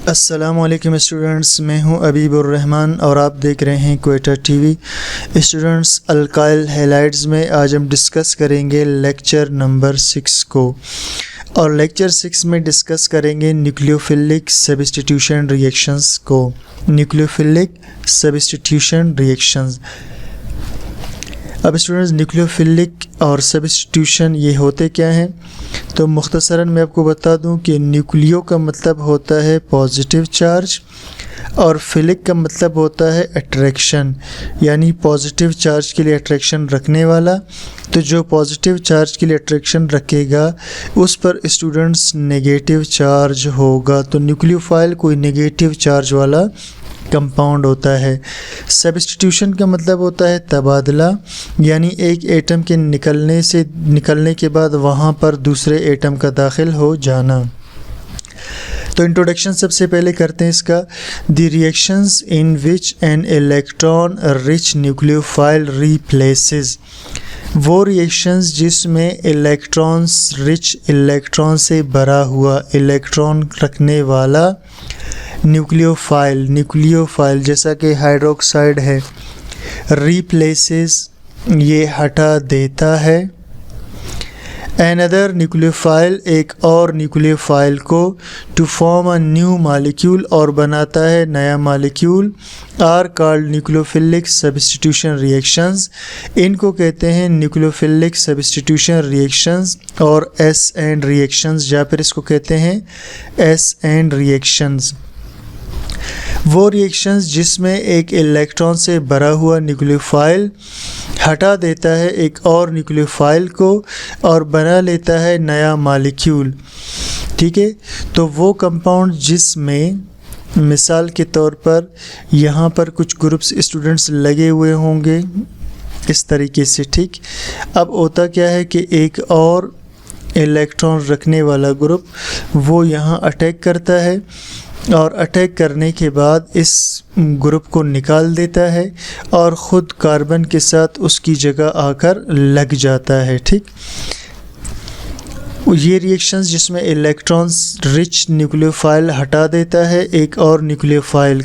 अस्सलामुअलैकुम स्टूडेंट्स, मैं हूं अबीबुर्रहमान और आप देख रहे हैं Quetta TV. Students, alkyl halides में आज हम डिस्कस करेंगे लेक्चर नंबर 6 को, और लेक्चर 6 में डिस्कस करेंगे न्यूक्लियोफिलिक सब्स्टिट्यूशन रिएक्शंस को। Nucleophilic substitution reactions. अब स्टूडेंट्स, न्यूक्लियोफिलिक और सब्स्टिट्यूशन ये होते क्या हैं? तो मुख्तसरन मैं आपको बता दूं कि न्यूक्लियो का मतलब होता है पॉजिटिव चार्ज और फिलिक का मतलब होता है अट्रैक्शन, यानी पॉजिटिव चार्ज के लिए अट्रैक्शन रखने वाला। तो जो पॉजिटिव चार्ज के लिए अट्रैक्शन रखेगा उस पर स्टूडेंट्स नेगेटिव चार्ज होगा। तो न्यूक्लियोफाइल कोई नेगेटिव चार्ज वाला कंपाउंड होता है। सब्स्टिट्यूशन का मतलब होता है तबादला, यानी एक एटम के निकलने के बाद वहाँ पर दूसरे एटम का दाखिल हो जाना। तो इंट्रोडक्शन सबसे पहले करते हैं इसका। The reactions in which an electron rich nucleophile replaces. वो रिएक्शंस जिसमें इलेक्ट्रॉन्स रिच, इलेक्ट्रॉन से भरा हुआ, इलेक्ट्रॉन रखने वाला न्यूक्लियोफाइल जैसा कि हाइड्रोक्साइड है, रिप्लेसेस ये हटा देता है। अनदर न्यूक्लियोफाइल एक और न्यूक्लियोफाइल को, to form a new molecule और बनाता है नया molecule, are called nucleophilic substitution reactions. इनको कहते हैं न्यूक्लियोफिलिक सब्स्टिट्यूशन रिएक्शंस और एस एंड रिएक्शंस, या फिर इसको कहते हैं एस एंड रिएक्शंस। वो रिएक्शंस जिसमें एक इलेक्ट्रॉन से भरा हुआ न्यूक्लियोफाइल हटा देता है एक और न्यूक्लियोफाइल को और बना लेता है नया मॉलिक्यूल। ठीक है, तो वो कंपाउंड जिसमें मिसाल के तौर पर यहाँ पर कुछ ग्रुप्स स्टूडेंट्स लगे हुए होंगे इस तरीके से। ठीक, अब होता क्या है कि एक और इलेक्ट्रॉन रखने वाला ग्रुप वो यहाँ अटैक करता है और अटैक करने के बाद इस ग्रुप को निकाल देता है और ख़ुद कार्बन के साथ उसकी जगह आकर लग जाता है। ठीक, ये रिएक्शंस जिसमें इलेक्ट्रॉन्स रिच न्यूक्लियोफाइल हटा देता है एक और न्यूक्लियोफाइल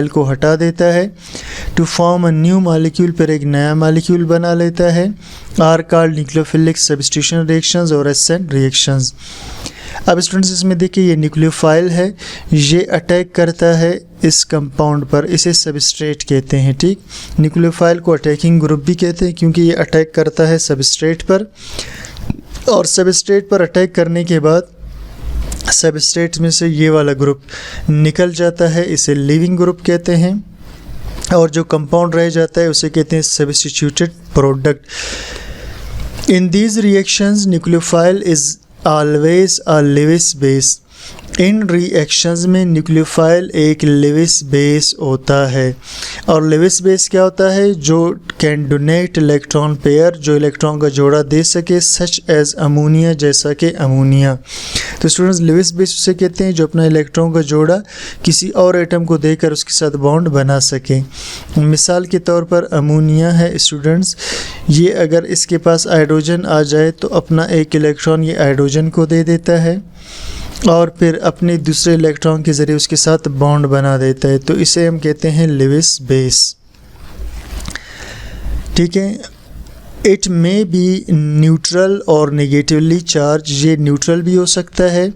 को हटा देता है, to form a new molecule, पर एक नया मॉलिक्यूल बना लेता है, are called nucleophilic substitution reactions और एस एंड रिएक्शंस। अब स्टूडेंट्स, इसमें देखिए ये न्यूक्लियोफाइल है, ये अटैक करता है इस कंपाउंड पर, इसे सबस्ट्रेट कहते हैं। ठीक, न्यूक्लियोफाइल को अटैकिंग ग्रुप भी कहते हैं क्योंकि ये अटैक करता है सबस्ट्रेट पर, और सबस्ट्रेट पर अटैक करने के बाद सबस्ट्रेट में से ये वाला ग्रुप निकल जाता है, इसे लीविंग ग्रुप कहते हैं, और जो कंपाउंड रह जाता है उसे कहते हैं substituted product. In these reactions nucleophile is always a Lewis base. In reactions में न्यूक्लियोफाइल एक लेविस बेस होता है, और लेविस बेस क्या होता है? जो कैन डोनेट इलेक्ट्रॉन पेयर, जो इलेक्ट्रॉन का जोड़ा दे सके, सच एज अमोनिया, जैसा कि अमोनिया। तो स्टूडेंट्स, लेविस बेस उसे कहते हैं जो अपना इलेक्ट्रॉन का जोड़ा किसी और एटम को देकर उसके साथ बॉन्ड बना सके। मिसाल के तौर पर अमोनिया है स्टूडेंट्स, ये अगर इसके पास हाइड्रोजन आ जाए तो अपना एक इलेक्ट्रॉन ये हाइड्रोजन को दे देता है और फिर अपने दूसरे इलेक्ट्रॉन के ज़रिए उसके साथ बॉन्ड बना देता है, तो इसे हम कहते हैं लेविस बेस। ठीक है, इट मे बी न्यूट्रल और नेगेटिवली चार्ज। ये न्यूट्रल भी हो सकता है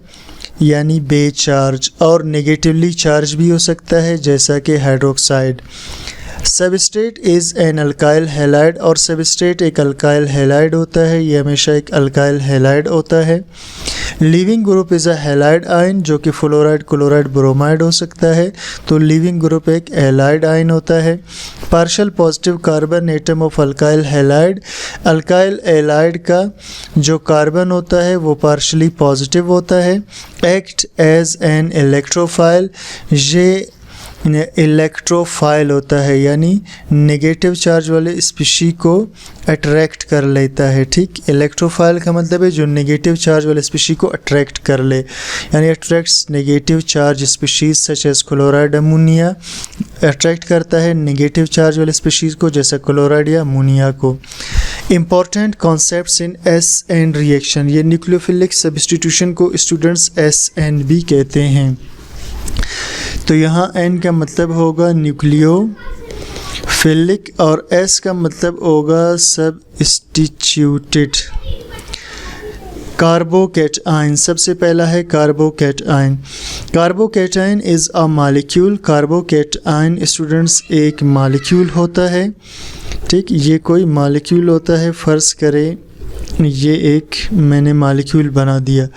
यानी बे चार्ज, और नेगेटिवली चार्ज भी हो सकता है जैसा कि hydroxide. Substrate is an alkyl halide, और सबस्ट्रेट एक अल्काइल हैलाइड होता है, ये हमेशा एक अल्काइल हैलाइड होता है। Leaving group is a halide ion, जो कि फ्लोराइड, क्लोराइड, ब्रोमाइड हो सकता है, तो लिविंग ग्रुप एक हैलाइड आयन होता है। Partial positive carbon atom of alkyl halide, alkyl halide का जो कार्बन होता है वो पार्शियली पॉजिटिव होता है। एक्ट एज एन इलेक्ट्रोफाइल, ये इलेक्ट्रोफाइल होता है, यानी नेगेटिव चार्ज वाले स्पीशी को अट्रैक्ट कर लेता है। ठीक, इलेक्ट्रोफाइल का मतलब है जो नेगेटिव चार्ज वाले स्पीशी को अट्रैक्ट कर ले, यानी attracts negative charge species such as chloride, ammonia. Attract करता है नेगेटिव चार्ज वाले स्पीशीज़ को जैसे क्लोराइड या अमोनिया को। Important concepts in S N reaction, ये न्यूक्लियोफिलिक सब्स्टिट्यूशन को स्टूडेंट्स एस एन भी कहते हैं। तो यहाँ N का मतलब होगा न्यूक्लियोफिलिक और S का मतलब होगा सब्स्टिट्यूटेड। कार्बोकैटायन, सबसे पहला है carbocation. Carbocation is a molecule. Carbocation students एक मॉलिक्यूल होता है, ठीक, ये कोई मॉलिक्यूल होता है। फ़र्ज़ करें ये एक मैंने मॉलिक्यूल बना दिया।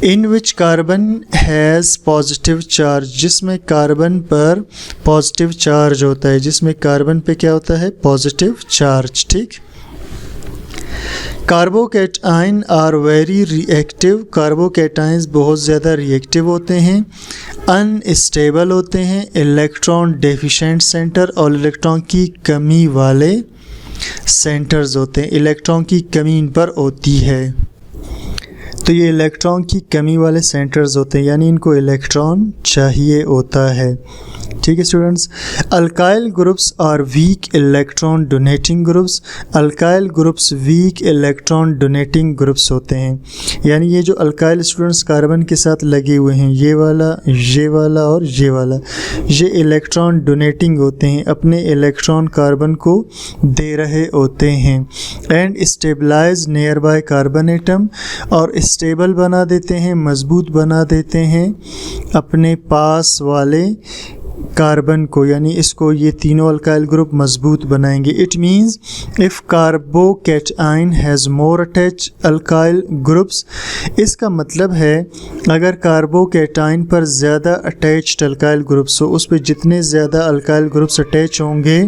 In which carbon has positive charge, जिसमें कार्बन पर पॉजिटिव चार्ज होता है, जिसमें कार्बन पे क्या होता है, पॉजिटिव चार्ज, ठीक। Carbocation are very reactive. Carbocations बहुत ज़्यादा रिएक्टिव होते हैं, अनस्टेबल होते हैं, इलेक्ट्रॉन डेफिशिएंट सेंटर और इलेक्ट्रॉन की कमी वाले सेंटर्स होते हैं। इलेक्ट्रॉन की कमी इन पर होती है, तो ये इलेक्ट्रॉन की कमी वाले सेंटर्स होते हैं, यानी इनको इलेक्ट्रॉन चाहिए होता है, ठीक है students. Alkyl groups are weak electron donating groups. Alkyl groups weak electron donating groups होते हैं, यानी ये जो अल्काइल स्टूडेंट्स कार्बन के साथ लगे हुए हैं, ये वाला और ये वाला, ये इलेक्ट्रॉन डोनेटिंग होते हैं, अपने इलेक्ट्रॉन कार्बन को दे रहे होते हैं। And stabilise nearby carbon atom, और स्टेबल बना देते हैं, मजबूत बना देते हैं अपने पास वाले कार्बन को, यानी इसको ये तीनों अल्काइल ग्रुप मजबूत बनाएंगे। It means if carbocation has more attach alkyl groups, इसका मतलब है अगर कार्बोकैटायन पर ज़्यादा अटैच्ड अल्काइल ग्रुप्स हो, उस पर जितने ज़्यादा अल्काइल ग्रुप्स अटैच होंगे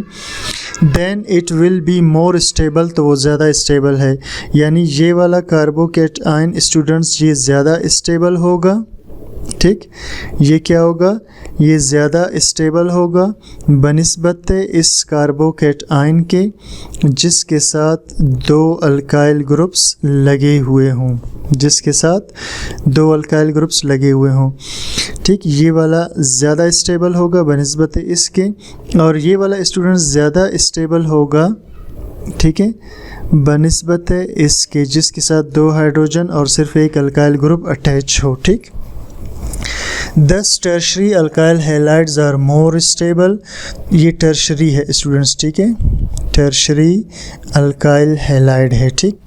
then it will be more stable, तो वो ज़्यादा स्टेबल है। यानी ये वाला कार्बोकैटायन स्टूडेंट्स ये ज़्यादा स्टेबल होगा, ठीक, ये क्या होगा, ये ज़्यादा स्टेबल होगा बनिस्बत इस कार्बोकैटायन के जिसके साथ दो अल्काइल ग्रुप्स लगे हुए हों, जिसके साथ दो अल्काइल ग्रुप्स लगे हुए हों, ठीक। ये वाला ज़्यादा स्टेबल होगा बनिस्बत इसके, और ये वाला स्टूडेंट ज़्यादा स्टेबल होगा, ठीक है, बनिस्बत इसके जिसके साथ दो हाइड्रोजन और सिर्फ एक अल्काइल ग्रुप अटैच हो, ठीक। Thus tertiary alkyl halides are more stable. ये टर्शरी है स्टूडेंट्स, ठीक है, टर्शरी अल्काइल हैलाइड है, ठीक।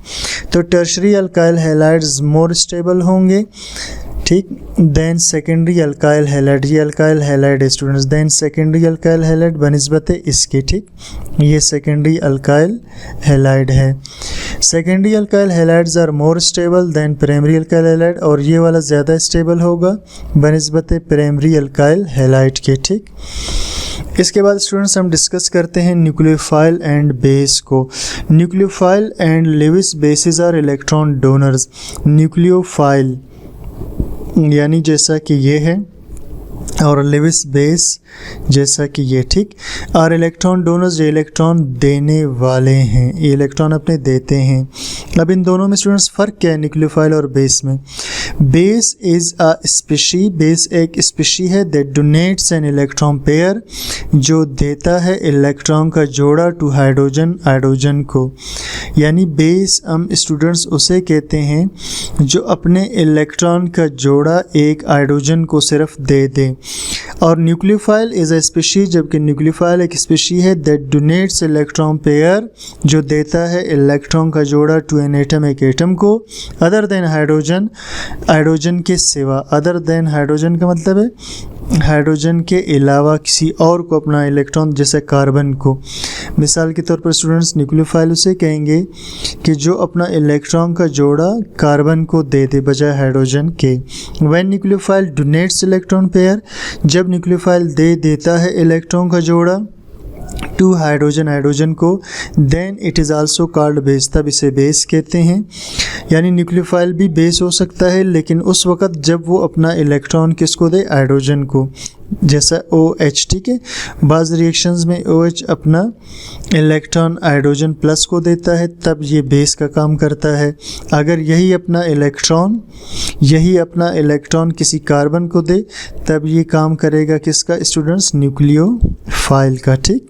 तो tertiary alkyl halides more stable होंगे, ठीक। देन सेकेंडरी अल्काइल हैलाइड, ये अल्काइल हैलाइड है students, then secondary alkyl halide बनिस्बत इसके, ठीक, ये सेकेंडरी अल्काइल हैलाइड है। Secondary alkyl halides are more stable than primary alkyl halide, और ये वाला ज़्यादा स्टेबल होगा बनिस्बत प्राइमरी अल्काइल हैलाइड के, ठीक। इसके बाद स्टूडेंट्स हम डिस्कस करते हैं न्यूक्लियोफाइल एंड बेस को। Nucleophile and Lewis bases are electron donors. Nucleophile यानी जैसा कि ये है, और लेविस बेस जैसा कि ये, ठीक, और इलेक्ट्रॉन डोनर्स ये इलेक्ट्रॉन देने वाले हैं, ये इलेक्ट्रॉन अपने देते हैं। अब इन दोनों में स्टूडेंट्स फ़र्क क्या है न्यूक्लियोफाइल और बेस में? Base is a species, base एक स्पीशी है that donates an electron pair, जो देता है इलेक्ट्रॉन का जोड़ा टू हाइड्रोजन को। यानी बेस हम स्टूडेंट्स उसे कहते हैं जो अपने इलेक्ट्रॉन का जोड़ा एक हाइड्रोजन को सिर्फ दे दे। और न्यूक्लियोफाइल इज़ अ स्पीशी, जबकि न्यूक्लियोफाइल एक स्पीशी है दैट डोनेट्स इलेक्ट्रॉन पेयर, जो देता है इलेक्ट्रॉन का जोड़ा टू एन एटम, एक एटम को, अदर देन हाइड्रोजन के सिवा। अदर देन हाइड्रोजन का मतलब है हाइड्रोजन के अलावा किसी और को अपना इलेक्ट्रॉन, जैसे कार्बन को। मिसाल के तौर पर स्टूडेंट्स न्यूक्लियोफाइल उसे कहेंगे कि जो अपना इलेक्ट्रॉन का जोड़ा कार्बन को दे दे बजाय हाइड्रोजन के। When nucleophile donates electron pair, जब न्यूक्लियोफाइल दे देता है इलेक्ट्रॉन का जोड़ा टू हाइड्रोजन को, then it is also called base, तब इसे बेस कहते हैं। यानी न्यूक्लियोफाइल भी बेस हो सकता है, लेकिन उस वक़्त जब वो अपना इलेक्ट्रॉन किसको दे, हाइड्रोजन को, जैसा OH, ठीक है। बाज़ रिएक्शंस में OH अपना इलेक्ट्रॉन हाइड्रोजन प्लस को देता है, तब ये बेस का काम करता है। अगर यही अपना इलेक्ट्रॉन किसी कार्बन को दे, तब ये काम करेगा किसका स्टूडेंट्स, न्यूक्लियोफाइल का, ठीक।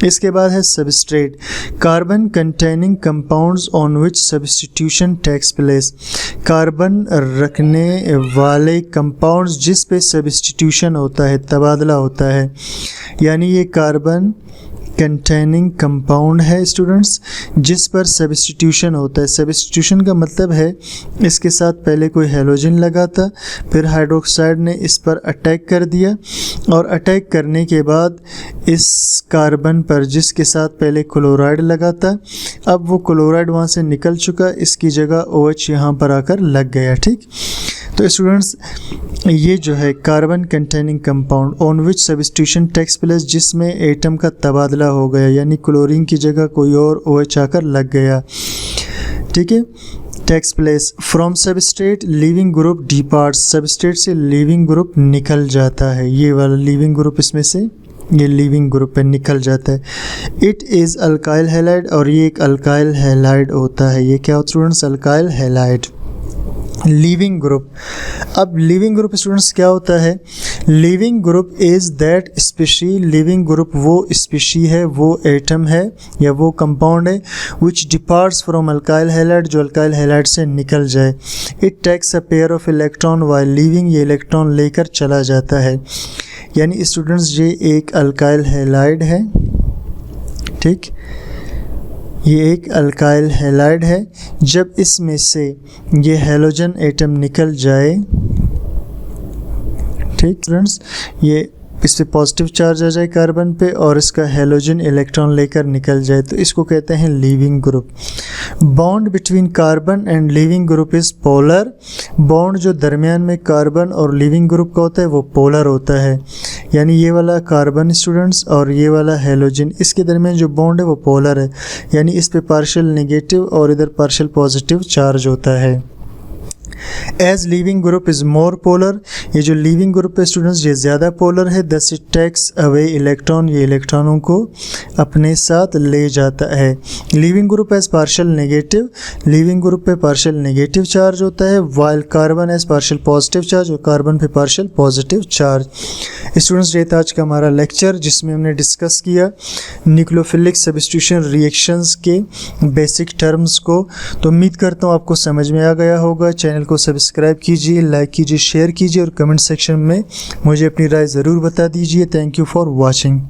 इसके बाद है substrate, carbon containing compounds on which substitution takes place, carbon रखने वाले कंपाउंड्स जिस पे सब्स्टिट्यूशन होता है, तबादला होता है, यानी ये कार्बन कंटेनिंग कंपाउंड है स्टूडेंट्स जिस पर सब्स्टिट्यूशन होता है। सब्स्टिट्यूशन का मतलब है इसके साथ पहले कोई हैलोजन लगा था, फिर हाइड्रोक्साइड ने इस पर अटैक कर दिया और अटैक करने के बाद इस कार्बन पर जिसके साथ पहले क्लोराइड लगा था, अब वो क्लोराइड वहाँ से निकल चुका, इसकी जगह OH यहाँ पर आकर लग गया। ठीक, तो स्टूडेंट्स ये जो है carbon containing compound on which substitution takes place, जिसमें एटम का तबादला हो गया, यानी क्लोरीन की जगह कोई और OH आकर लग गया। ठीक है, takes place from substrate leaving group departs, substrate से लिविंग ग्रुप निकल जाता है, ये वाला लिविंग ग्रुप इसमें से ये लिविंग ग्रुप पे निकल जाता है। इट इज़ अल्काइल हैलाइड, और ये एक अल्काइल हैलाइड होता है। ये क्या होता है students? Alkyl halide. Leaving group, अब लिविंग ग्रुप स्टूडेंट्स क्या होता है? Leaving group is that species, leaving group वो स्पीशी है, वो एटम है या वो कंपाउंड है which departs from alkyl halide, जो अल्काइल हैलाइड से निकल जाए। It takes a pair of electron while leaving, ये इलेक्ट्रॉन लेकर चला जाता है। यानी स्टूडेंट्स ये एक अल्काइल हैलाइड है। ठीक, ये एक अल्काइल हैलाइड है। जब इसमें से ये हैलोजन एटम निकल जाए, ठीक फ्रेंड्स, ये इस पे पॉजिटिव चार्ज आ जाए कार्बन पे और इसका हैलोजन इलेक्ट्रॉन लेकर निकल जाए, तो इसको कहते हैं leaving group. Bond between carbon and living group is polar, bond जो दरमियान में कार्बन और लिविंग ग्रुप का होता है वो पोलर होता है। यानी ये वाला कार्बन स्टूडेंट्स और ये वाला हैलोजन, इसके दरमियान जो बॉन्ड है वो पोलर है, यानी इस पे पार्शियल नेगेटिव और इधर पार्शियल पॉजिटिव चार्ज होता है। As leaving group is more polar, ये जो लिविंग ग्रुप है स्टूडेंट्स ये ज़्यादा पोलर है। Thus it takes away electron, ये इलेक्ट्रॉनों को अपने साथ ले जाता है। Leaving group as partial negative, leaving group पे पार्शियल नेगेटिव चार्ज होता है, while carbon as partial positive charge, और कार्बन पे पार्शियल पॉजिटिव चार्ज। स्टूडेंट्स ये था आज का हमारा लेक्चर जिसमें हमने डिस्कस किया न्यूक्लियोफिलिक सब्स्टिट्यूशन रिएक्शंस के बेसिक टर्म्स को। तो उम्मीद करता हूँ आपको समझ में आ गया होगा। चैनल को सब्सक्राइब कीजिए, लाइक कीजिए, शेयर कीजिए और कमेंट सेक्शन में मुझे अपनी राय ज़रूर बता दीजिए। Thank you for watching.